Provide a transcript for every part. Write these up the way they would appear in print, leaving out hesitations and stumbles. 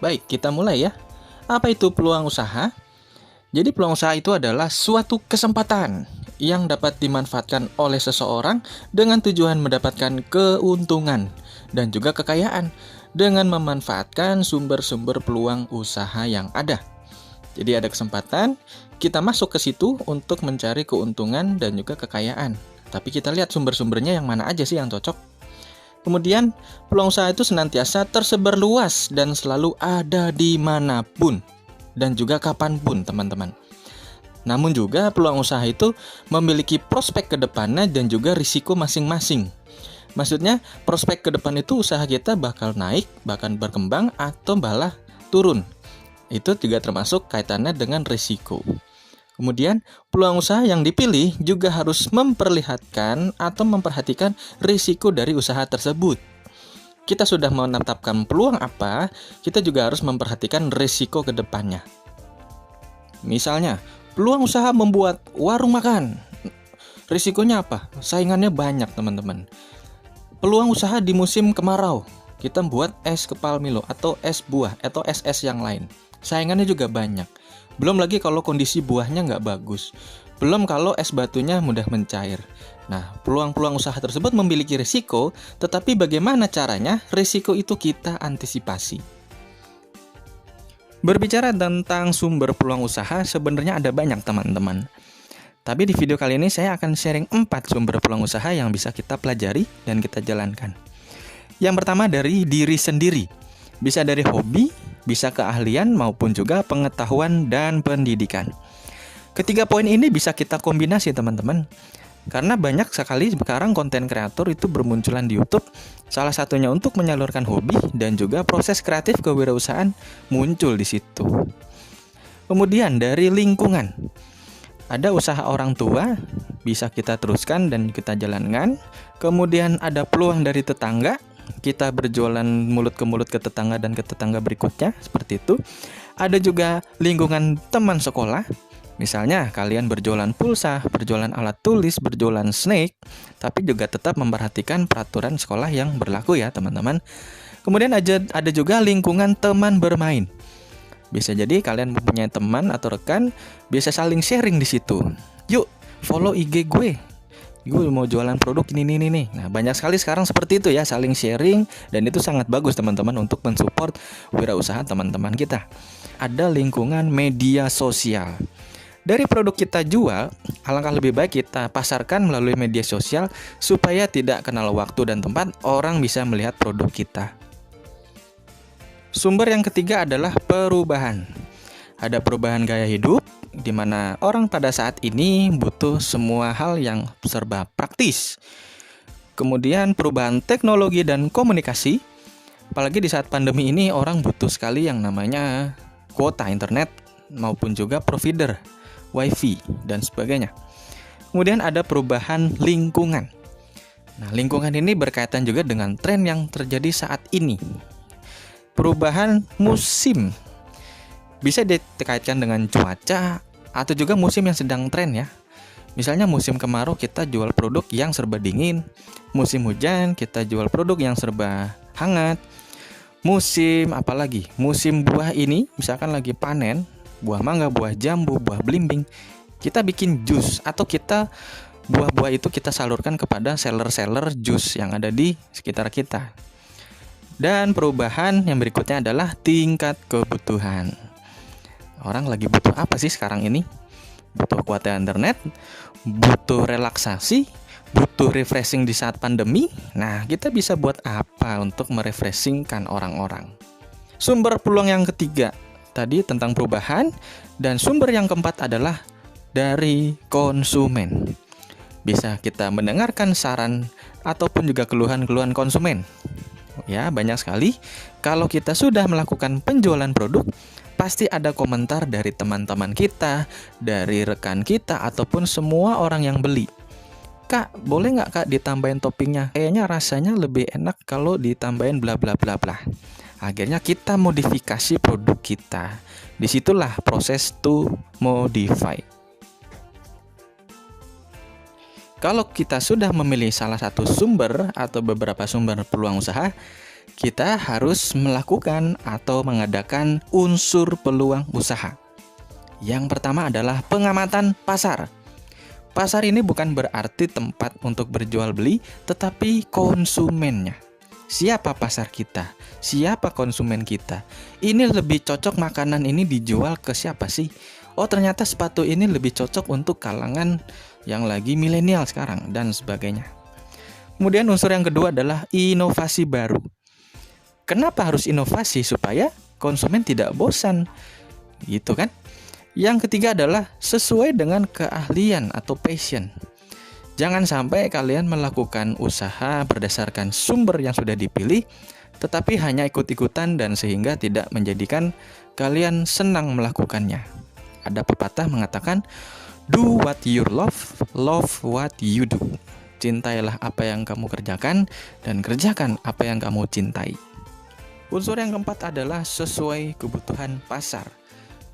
Baik, kita mulai ya. Apa itu peluang usaha? Jadi peluang usaha itu adalah suatu kesempatan yang dapat dimanfaatkan oleh seseorang dengan tujuan mendapatkan keuntungan dan juga kekayaan dengan memanfaatkan sumber-sumber peluang usaha yang ada. Jadi ada kesempatan, kita masuk ke situ untuk mencari keuntungan dan juga kekayaan. Tapi kita lihat sumber-sumbernya yang mana aja sih yang cocok. Kemudian, peluang usaha itu senantiasa tersebar luas dan selalu ada dimanapun dan juga kapanpun, teman-teman. Namun juga peluang usaha itu memiliki prospek ke depannya dan juga risiko masing-masing. Maksudnya, prospek ke depan itu usaha kita bakal naik, bahkan berkembang, atau malah turun. Itu juga termasuk kaitannya dengan risiko. Kemudian, peluang usaha yang dipilih juga harus memperlihatkan atau memperhatikan risiko dari usaha tersebut. Kita sudah menetapkan peluang apa, kita juga harus memperhatikan risiko ke depannya. Misalnya, peluang usaha membuat warung makan. Risikonya apa? Saingannya banyak, teman-teman. Peluang usaha di musim kemarau. Kita buat es kepal Milo atau es buah atau es yang lain. Saingannya juga banyak. Belum lagi kalau kondisi buahnya nggak bagus. Belum kalau es batunya mudah mencair. Nah, peluang-peluang usaha tersebut memiliki risiko, tetapi bagaimana caranya risiko itu kita antisipasi. Berbicara tentang sumber peluang usaha, sebenarnya ada banyak teman-teman. Tapi di video kali ini saya akan sharing 4 sumber peluang usaha yang bisa kita pelajari dan kita jalankan. Yang pertama dari diri sendiri. Bisa dari hobi, bisa keahlian maupun juga pengetahuan dan pendidikan. Ketiga poin ini bisa kita kombinasi teman-teman. Karena banyak sekali sekarang konten kreator itu bermunculan di YouTube. Salah satunya untuk menyalurkan hobi dan juga proses kreatif kewirausahaan muncul di situ. Kemudian dari lingkungan. Ada usaha orang tua, bisa kita teruskan dan kita jalankan. Kemudian ada peluang dari tetangga. Kita berjualan mulut ke mulut ke tetangga dan ke tetangga berikutnya, seperti itu. Ada juga lingkungan teman sekolah. Misalnya kalian berjualan pulsa, berjualan alat tulis, berjualan snack, tapi juga tetap memperhatikan peraturan sekolah yang berlaku ya teman-teman. Kemudian ada juga lingkungan teman bermain. Bisa jadi kalian mempunyai teman atau rekan, bisa saling sharing di situ. Yuk, follow IG gue. Gue mau jualan produk ini nih. Nah, banyak sekali sekarang seperti itu ya, saling sharing, dan itu sangat bagus teman-teman untuk mensupport wirausaha teman-teman kita. Ada lingkungan media sosial. Dari produk kita jual, alangkah lebih baik kita pasarkan melalui media sosial supaya tidak kenal waktu dan tempat orang bisa melihat produk kita. Sumber yang ketiga adalah perubahan. Ada perubahan gaya hidup, di mana orang pada saat ini butuh semua hal yang serba praktis. Kemudian perubahan teknologi dan komunikasi, apalagi di saat pandemi ini orang butuh sekali yang namanya kuota internet maupun juga provider, wifi, dan sebagainya. Kemudian ada perubahan lingkungan. Nah, lingkungan ini berkaitan juga dengan tren yang terjadi saat ini. Perubahan musim bisa dikaitkan dengan cuaca atau juga musim yang sedang tren ya. Misalnya musim kemarau kita jual produk yang serba dingin, musim hujan kita jual produk yang serba hangat. Musim apalagi? Musim buah ini misalkan lagi panen, buah mangga, buah jambu, buah belimbing, kita bikin jus atau kita buah-buah itu kita salurkan kepada seller-seller jus yang ada di sekitar kita. Dan perubahan yang berikutnya adalah tingkat kebutuhan. Orang lagi butuh apa sih sekarang ini? Butuh kuota internet, butuh relaksasi, butuh refreshing di saat pandemi. Nah, kita bisa buat apa untuk merefreshingkan orang-orang? Sumber peluang yang ketiga tadi tentang perubahan, dan sumber yang keempat adalah dari konsumen. Bisa kita mendengarkan saran ataupun juga keluhan-keluhan konsumen. Ya, banyak sekali. Kalau kita sudah melakukan penjualan produk, pasti ada komentar dari teman-teman kita, dari rekan kita, ataupun semua orang yang beli. Kak, boleh nggak Kak ditambahin toppingnya? Kayaknya rasanya lebih enak kalau ditambahin bla bla bla bla. Akhirnya kita modifikasi produk kita. Disitulah proses to modify. Kalau kita sudah memilih salah satu sumber atau beberapa sumber peluang usaha, kita harus melakukan atau mengadakan unsur peluang usaha. Yang pertama adalah pengamatan pasar. Pasar ini bukan berarti tempat untuk berjual beli, tetapi konsumennya. Siapa pasar kita? Siapa konsumen kita? Ini lebih cocok makanan ini dijual ke siapa sih? Oh, ternyata sepatu ini lebih cocok untuk kalangan yang lagi milenial sekarang dan sebagainya. Kemudian unsur yang kedua adalah inovasi baru. Kenapa harus inovasi? Supaya konsumen tidak bosan. Gitu kan? Yang ketiga adalah sesuai dengan keahlian atau passion. Jangan sampai kalian melakukan usaha berdasarkan sumber yang sudah dipilih, tetapi hanya ikut-ikutan dan sehingga tidak menjadikan kalian senang melakukannya. Ada pepatah mengatakan, do what you love what you do. Cintailah apa yang kamu kerjakan dan kerjakan apa yang kamu cintai. Unsur yang keempat adalah sesuai kebutuhan pasar.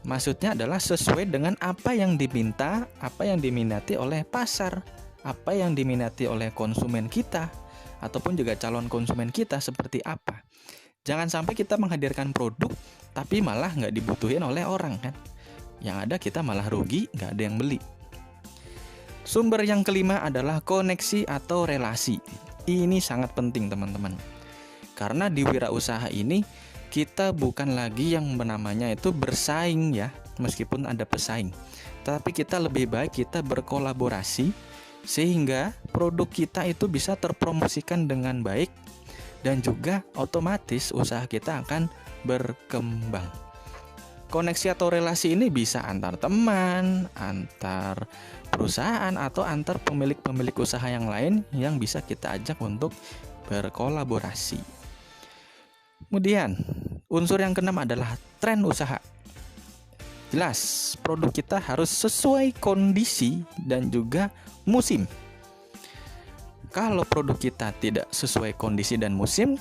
Maksudnya adalah sesuai dengan apa yang diminta, apa yang diminati oleh pasar, apa yang diminati oleh konsumen kita, ataupun juga calon konsumen kita seperti apa. Jangan sampai kita menghadirkan produk, tapi malah nggak dibutuhin oleh orang kan. Yang ada kita malah rugi, nggak ada yang beli. Sumber yang kelima adalah koneksi atau relasi. Ini sangat penting teman-teman. Karena di wirausaha ini, kita bukan lagi yang namanya itu bersaing ya, meskipun ada pesaing. Tapi kita lebih baik kita berkolaborasi sehingga produk kita itu bisa terpromosikan dengan baik dan juga otomatis usaha kita akan berkembang. Koneksi atau relasi ini bisa antar teman, antar perusahaan atau antar pemilik-pemilik usaha yang lain yang bisa kita ajak untuk berkolaborasi. Kemudian, unsur yang keenam adalah tren usaha. Jelas, produk kita harus sesuai kondisi dan juga musim. Kalau produk kita tidak sesuai kondisi dan musim,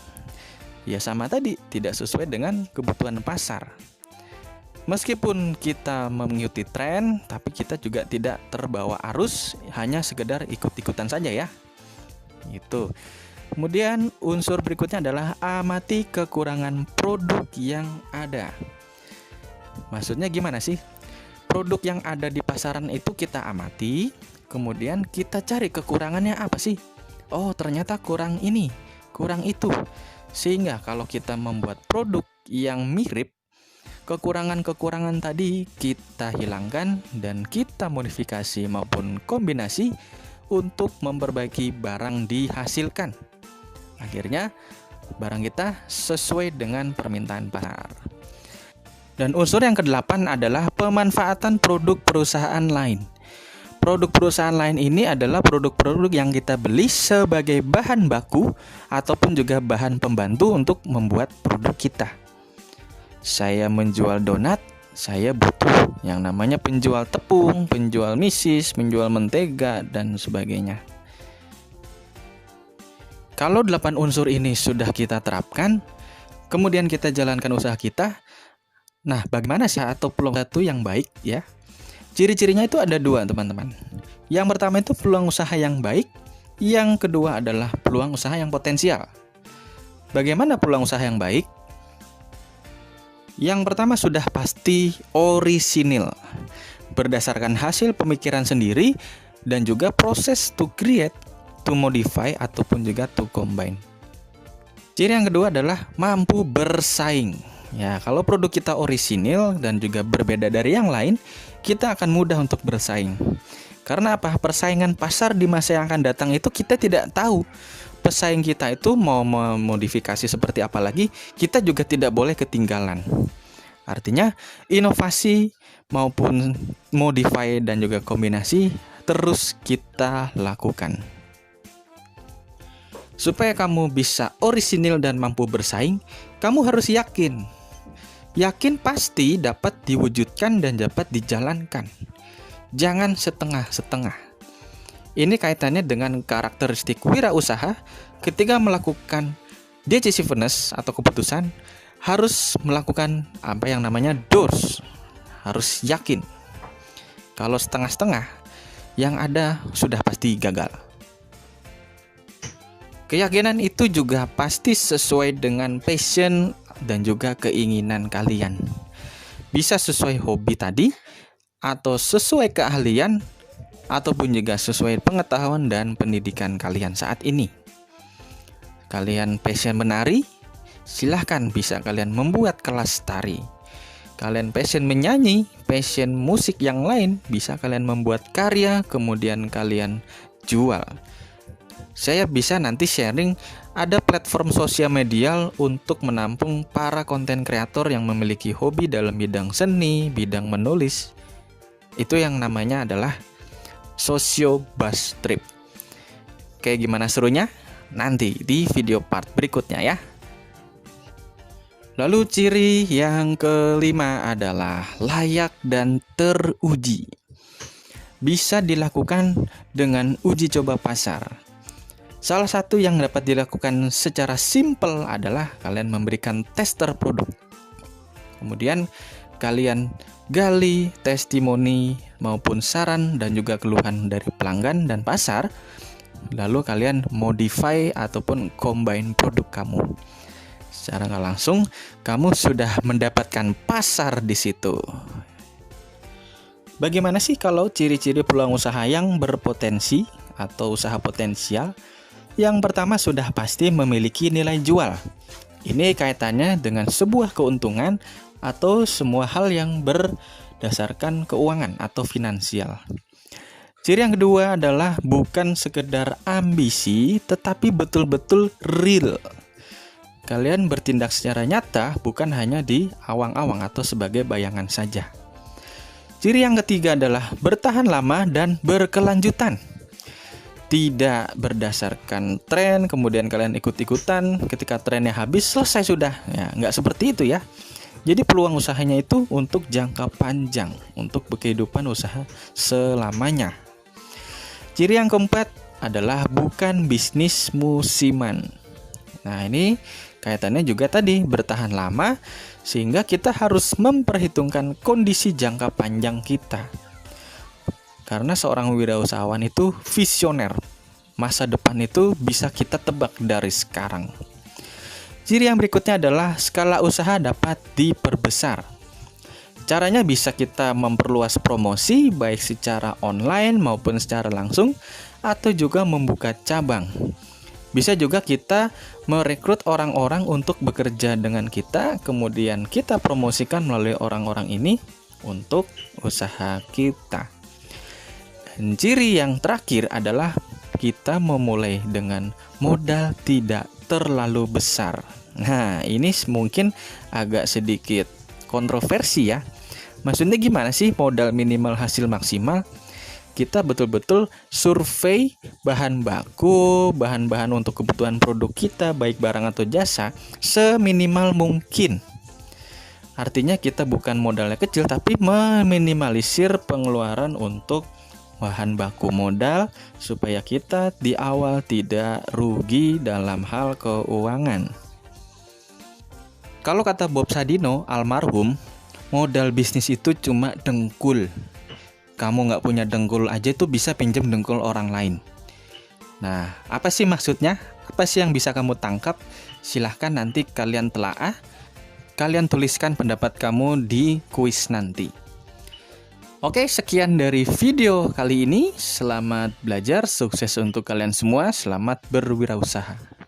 ya sama tadi, tidak sesuai dengan kebutuhan pasar. Meskipun kita mengikuti tren, tapi kita juga tidak terbawa arus, hanya sekedar ikut-ikutan saja ya. Gitu. Kemudian unsur berikutnya adalah amati kekurangan produk yang ada. Maksudnya gimana sih? Produk yang ada di pasaran itu kita amati, kemudian kita cari kekurangannya apa sih? Oh, ternyata kurang ini, kurang itu. Sehingga kalau kita membuat produk yang mirip, kekurangan-kekurangan tadi kita hilangkan dan kita modifikasi maupun kombinasi untuk memperbaiki barang dihasilkan. Akhirnya barang kita sesuai dengan permintaan pasar. Dan unsur yang kedelapan adalah pemanfaatan produk perusahaan lain. Produk perusahaan lain ini adalah produk-produk yang kita beli sebagai bahan baku ataupun juga bahan pembantu untuk membuat produk kita. Saya menjual donat, saya butuh yang namanya penjual tepung, penjual misis, penjual mentega, dan sebagainya. Kalau 8 unsur ini sudah kita terapkan, kemudian kita jalankan usaha kita, nah bagaimana sih atau peluang satu yang baik ya? Ciri-cirinya itu ada 2 teman-teman. Yang pertama itu peluang usaha yang baik, yang kedua adalah peluang usaha yang potensial. Bagaimana peluang usaha yang baik? Yang pertama sudah pasti orisinil, berdasarkan hasil pemikiran sendiri dan juga proses to create, to modify, ataupun juga to combine. Ciri yang kedua adalah mampu bersaing. Ya, kalau produk kita orisinil dan juga berbeda dari yang lain, kita akan mudah untuk bersaing. Karena apa? Persaingan pasar di masa yang akan datang itu kita tidak tahu. Pesaing kita itu mau memodifikasi seperti apa lagi, kita juga tidak boleh ketinggalan. Artinya, inovasi maupun modify dan juga kombinasi terus kita lakukan. Supaya kamu bisa orisinil dan mampu bersaing, kamu harus yakin. Yakin pasti dapat diwujudkan dan dapat dijalankan. Jangan setengah-setengah. Ini kaitannya dengan karakteristik wirausaha ketika melakukan decisiveness atau keputusan harus melakukan apa yang namanya doors. Harus yakin. Kalau setengah-setengah, yang ada sudah pasti gagal. Keyakinan itu juga pasti sesuai dengan passion dan juga keinginan kalian. Bisa sesuai hobi tadi, atau sesuai keahlian, ataupun juga sesuai pengetahuan dan pendidikan kalian saat ini. Kalian passion menari, silahkan bisa kalian membuat kelas tari. Kalian passion menyanyi, passion musik yang lain, bisa kalian membuat karya, kemudian kalian jual. Saya bisa nanti sharing, ada platform sosial media untuk menampung para konten kreator yang memiliki hobi dalam bidang seni, bidang menulis. Itu yang namanya adalah Socio Bus Trip. Kayak gimana serunya? Nanti di video part berikutnya ya. Lalu ciri yang kelima adalah layak dan teruji. Bisa dilakukan dengan uji coba pasar. Salah satu yang dapat dilakukan secara simpel adalah kalian memberikan tester produk. Kemudian kalian gali testimoni maupun saran dan juga keluhan dari pelanggan dan pasar. Lalu kalian modify ataupun combine produk kamu. Secara nggak langsung, kamu sudah mendapatkan pasar di situ. Bagaimana sih kalau ciri-ciri peluang usaha yang berpotensi atau usaha potensial? Yang pertama sudah pasti memiliki nilai jual. Ini kaitannya dengan sebuah keuntungan atau semua hal yang berdasarkan keuangan atau finansial. Ciri yang kedua adalah bukan sekedar ambisi, tetapi betul-betul real. Kalian bertindak secara nyata, bukan hanya di awang-awang atau sebagai bayangan saja. Ciri yang ketiga adalah bertahan lama dan berkelanjutan. Tidak berdasarkan tren, kemudian kalian ikut-ikutan, ketika trennya habis, selesai sudah. Ya, nggak seperti itu ya. Jadi peluang usahanya itu untuk jangka panjang, untuk kehidupan usaha selamanya. Ciri yang keempat adalah bukan bisnis musiman. Nah, ini kaitannya juga tadi bertahan lama, sehingga kita harus memperhitungkan kondisi jangka panjang kita. Karena seorang wirausahawan itu visioner. Masa depan itu bisa kita tebak dari sekarang. Ciri yang berikutnya adalah skala usaha dapat diperbesar. Caranya bisa kita memperluas promosi baik secara online maupun secara langsung, atau juga membuka cabang. Bisa juga kita merekrut orang-orang untuk bekerja dengan kita, kemudian kita promosikan melalui orang-orang ini untuk usaha kita. Dan ciri yang terakhir adalah kita memulai dengan modal tidak terlalu besar. Nah, ini mungkin agak sedikit kontroversi ya. Maksudnya gimana sih modal minimal hasil maksimal? Kita betul-betul survei bahan baku, bahan-bahan untuk kebutuhan produk kita, baik barang atau jasa, seminimal mungkin. Artinya kita bukan modalnya kecil, tapi meminimalisir pengeluaran untuk bahan baku modal supaya kita di awal tidak rugi dalam hal keuangan. Kalau kata Bob Sadino, almarhum, modal bisnis itu cuma dengkul. Kamu nggak punya dengkul aja tuh bisa pinjam dengkul orang lain. Nah, apa sih maksudnya? Apa sih yang bisa kamu tangkap? Silahkan nanti kalian telaah, kalian tuliskan pendapat kamu di kuis nanti. Oke, sekian dari video kali ini. Selamat belajar, sukses untuk kalian semua, selamat berwirausaha.